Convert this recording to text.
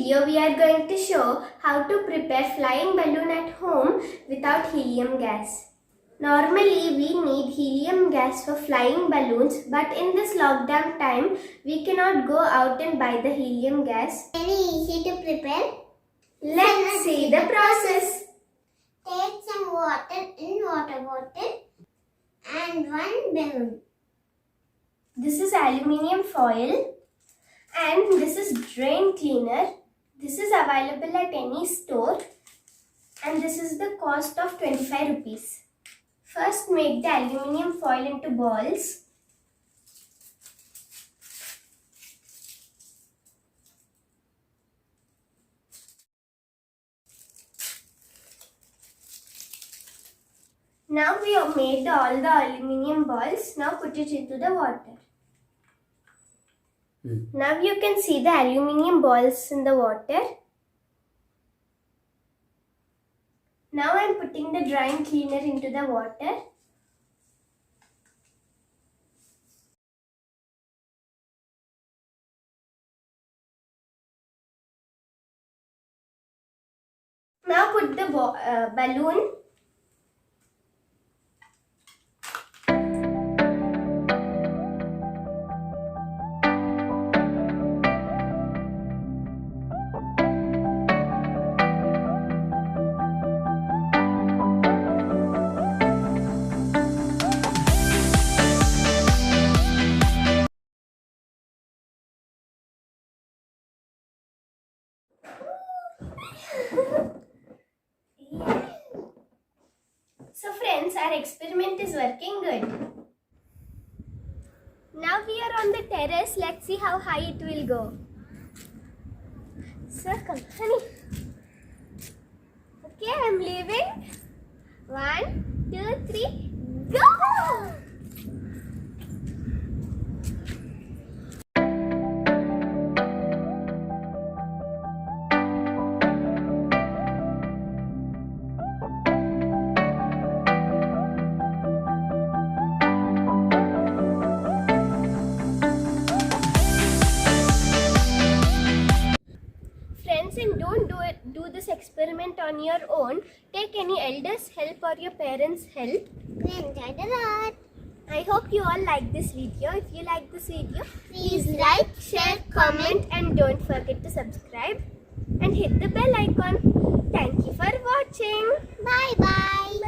video, we are going to show how to prepare flying balloon at home without helium gas. Normally, we need helium gas for flying balloons, but in this lockdown time, we cannot go out and buy the helium gas. Very easy to prepare. Let's see the process. Take some water in water bottle and one balloon. This is aluminium foil and this is drain cleaner. This is available at any store and this is the cost of 25 rupees. First, make the aluminium foil into balls. Now we have made all the aluminium balls. Now put it into the water. Now you can see the aluminium balls in the water. Now I am putting the drain cleaner into the water. Now put the balloon. So friends, our experiment is working good. Now we are on the terrace. Let's see how high it will go. So come, honey. Okay, I'm leaving. 1, 2, 3, go! And don't do this experiment on your own. Take any elders' help or your parents' help. We enjoyed a lot. I hope you all like this video. If you like this video, Please like, share, comment and don't forget to subscribe and hit the bell icon. Thank you for watching. Bye bye.